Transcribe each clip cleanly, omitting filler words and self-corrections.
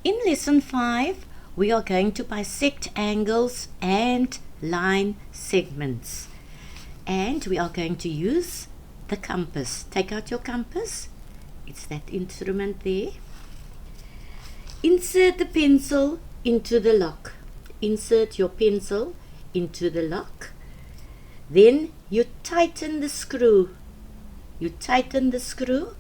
In lesson 5, we are going to bisect angles and line segments. And we are going to use the compass. Take out your compass. It's that instrument there. Insert the pencil into the lock. Insert your pencil into the lock. Then you tighten the screw. You tighten the screw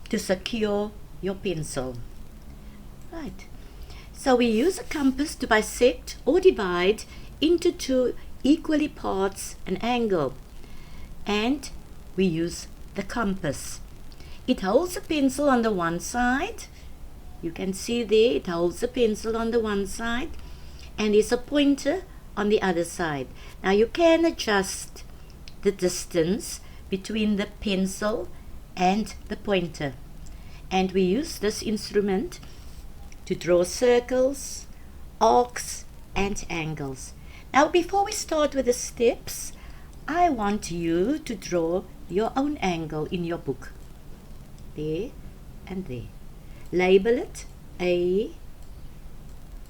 to secure your pencil. Right. So we use a compass to bisect or divide into two equally parts an angle. And we use the compass. It holds a pencil on the one side. You can see there it holds a pencil on the one side and there's a pointer on the other side. Now you can adjust the distance between the pencil and the pointer. And we use this instrument to draw circles, arcs and angles. Now before we start with the steps, I want you to draw your own angle in your book. There and there. Label it A,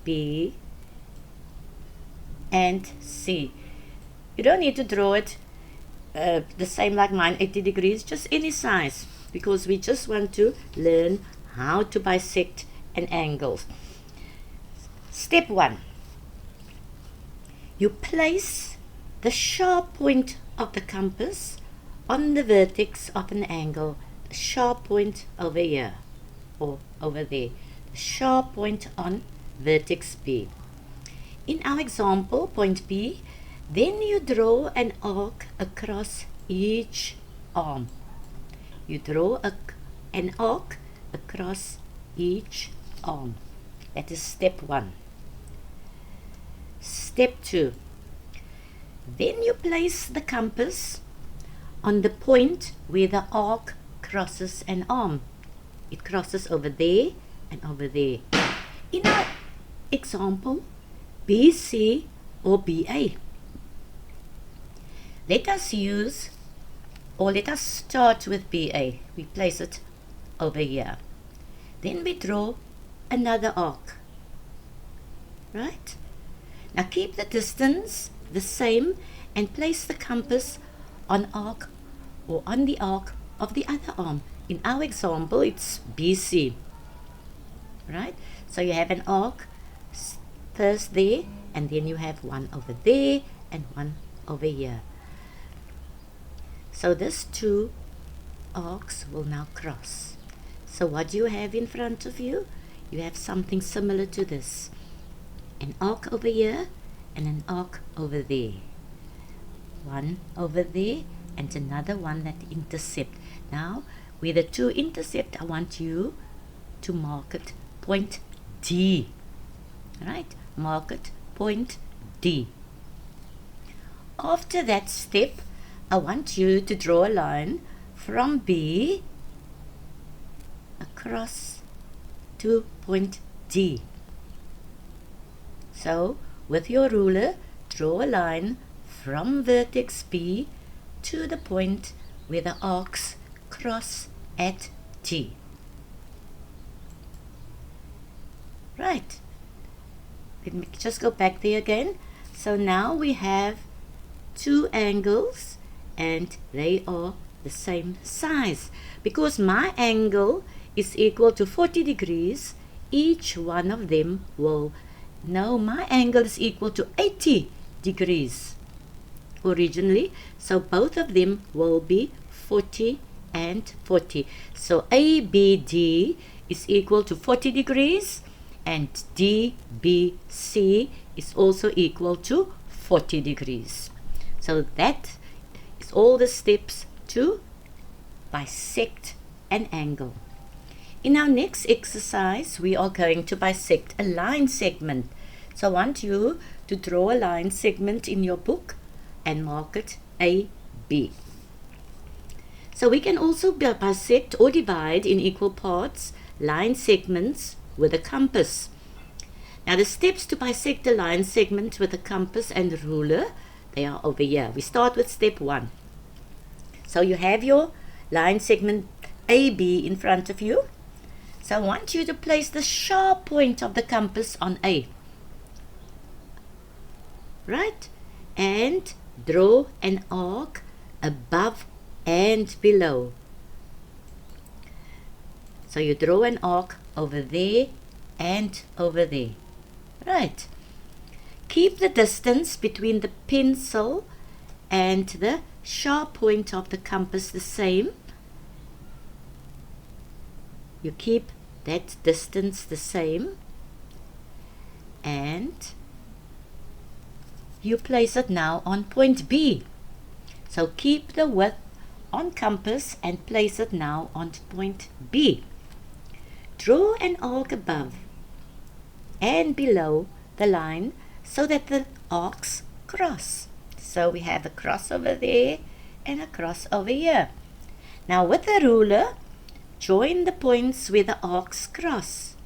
B and C. You don't need to draw it the same like mine, 80 degrees, just any size, because we just want to learn how to bisect an angle. Step 1. You place the sharp point of the compass on the vertex of an angle. The sharp point over here or over there. The sharp point on vertex B. In our example, point B, then you draw an arc across each arm. You draw an arc across each arm. That is step 1. Step 2. Then you place the compass on the point where the arc crosses an arm. It crosses over there and over there. In our example, BC or BA. Let us start with BA. We place it over here. Then we draw another arc. Right? Now keep the distance the same and place the compass on arc or on the arc of the other arm. In our example, it's BC. Right? So you have an arc first there, and then you have one over there and one over here. So these two arcs will now cross. So what do you have in front of you? You have something similar to this. An arc over here and an arc over there. One over there and another one that intercept. Now, where the two intercept, I want you to mark it point D. Right? Mark it point D. After that step, I want you to draw a line from B across to point D. So, with your ruler, draw a line from vertex B to the point where the arcs cross at D. Right. Let me just go back there again. So now we have two angles and they are the same size. Because my angle is equal to 40 degrees, each one of them will know my angle is equal to 80 degrees originally. So both of them will be 40 and 40. So ABD is equal to 40 degrees and DBC is also equal to 40 degrees. So that is all the steps to bisect an angle. In our next exercise, we are going to bisect a line segment. So I want you to draw a line segment in your book and mark it AB. So we can also bisect or divide in equal parts line segments with a compass. Now the steps to bisect a line segment with a compass and ruler, they are over here. We start with step 1. So you have your line segment AB in front of you. So I want you to place the sharp point of the compass on A. Right? And draw an arc above and below. So you draw an arc over there and over there. Right. Keep the distance between the pencil and the sharp point of the compass the same. You keep that distance the same, and you place it now on point B. So keep the width on compass and place it now on point B. Draw an arc above and below the line so that the arcs cross. So we have a cross over there and a cross over here. Now with the ruler, join the points where the arcs cross.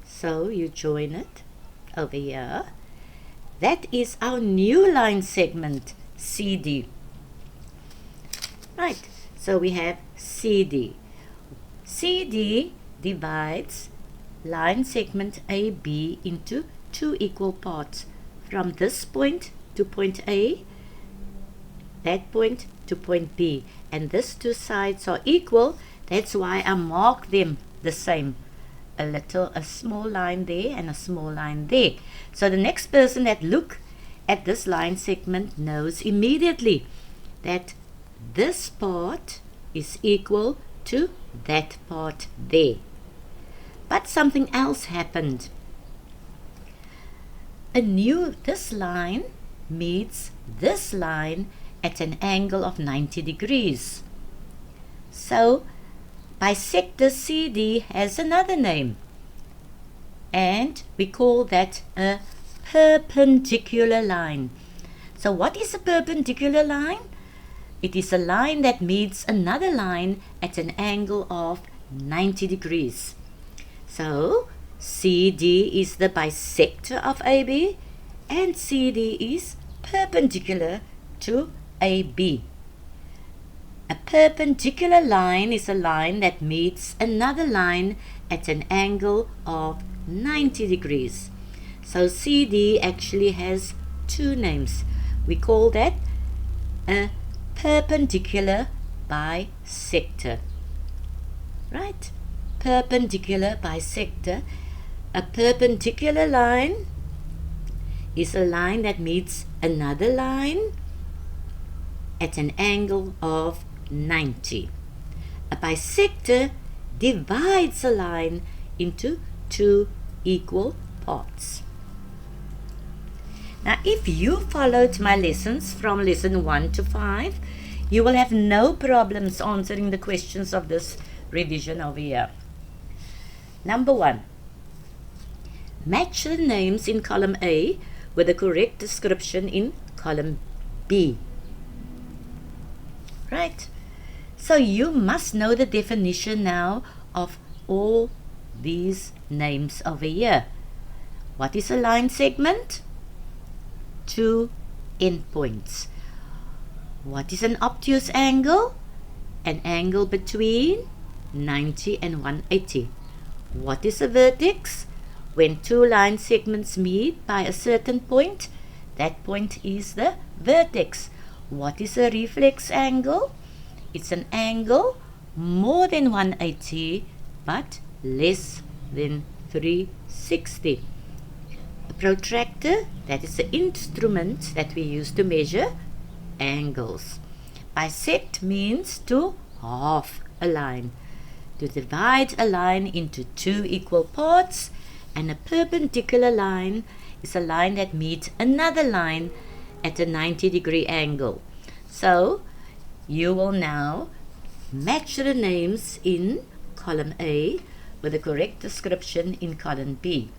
So you join it over here. That is our new line segment, CD. Right, so we have CD. CD divides line segment AB into two equal parts. From this point to point A, that point to point B. And these two sides are equal. That's why I mark them the same. A small line there and a small line there. So the next person that look at this line segment knows immediately that this part is equal to that part there. But something else happened. This line meets this line at an angle of 90 degrees. So bisector CD has another name, and we call that a perpendicular line. So what is a perpendicular line? It is a line that meets another line at an angle of 90 degrees. So CD is the bisector of AB, and CD is perpendicular to AB. A perpendicular line is a line that meets another line at an angle of 90 degrees. So CD actually has two names. We call that a perpendicular bisector. Right? Perpendicular bisector. A perpendicular line is a line that meets another line at an angle of 90. A bisector divides a line into two equal parts. Now, if you followed my lessons from lesson 1 to 5, you will have no problems answering the questions of this revision over here. Number 1. Match the names in column A with the correct description in column B. Right? So you must know the definition now of all these names over here. What is a line segment? Two endpoints. What is an obtuse angle? An angle between 90 and 180. What is a vertex? When two line segments meet by a certain point, that point is the vertex. What is a reflex angle? It's an angle more than 180 but less than 360. A protractor, that is the instrument that we use to measure angles. Bisect means to half a line, to divide a line into two equal parts, and a perpendicular line is a line that meets another line at a 90-degree angle. So you will now match the names in column A with the correct description in column B.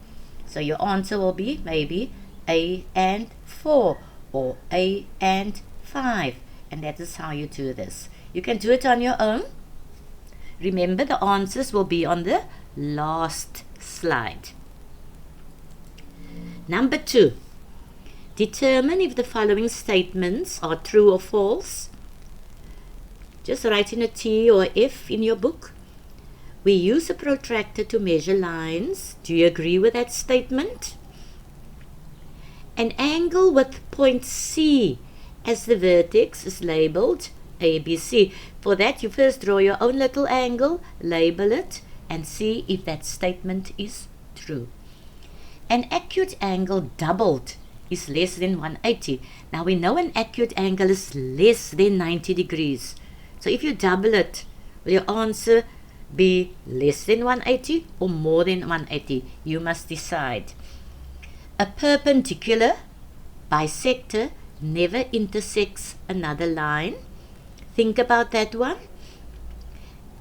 So your answer will be maybe A and 4 or A and 5, and that is how you do this. You can do it on your own. Remember, the answers will be on the last slide. Number 2. Determine if the following statements are true or false. Just write in a T or F in your book. we use a protractor to measure lines. Do you agree with that statement? An angle with point C as the vertex is labeled ABC. For that, you first draw your own little angle, label it, and see if that statement is true. An acute angle doubled is less than 180. Now we know an acute angle is less than 90 degrees. So if you double it, will your answer be less than 180 or more than 180? You must decide. A perpendicular bisector never intersects another line. Think about that one.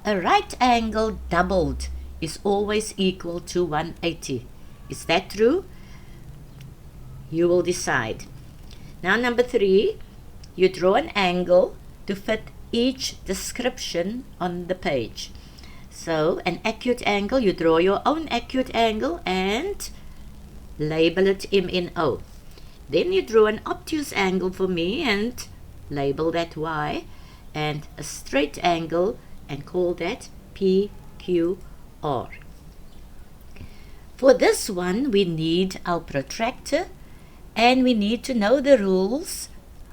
A right angle doubled is always equal to 180. Is that true? You will decide. Now number 3, you draw an angle to fit each description on the page. So an acute angle, you draw your own acute angle and label it MNO. Then you draw an obtuse angle for me and label that Y, and a straight angle and call that PQR. For this one, we need our protractor and we need to know the rules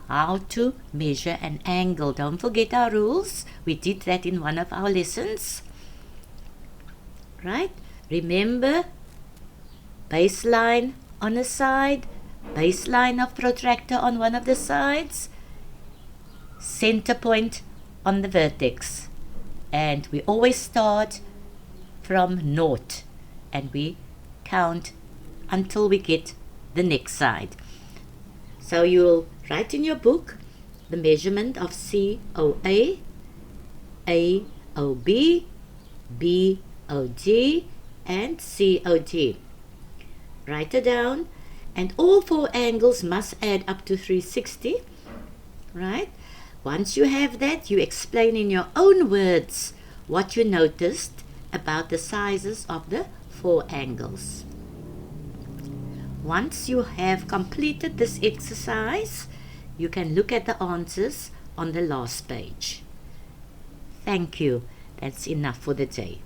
how to measure an angle. Don't forget our rules. We did that in one of our lessons. Right? Remember, baseline on a side, baseline of protractor on one of the sides, center point on the vertex. And we always start from naught and we count until we get the next side. So you'll write in your book the measurement of COA, AOB, BOG, and COG. Write it down, and all 4 angles must add up to 360, right? Once you have that, you explain in your own words what you noticed about the sizes of the 4 angles. Once you have completed this exercise, you can look at the answers on the last page. Thank you. That's enough for the day.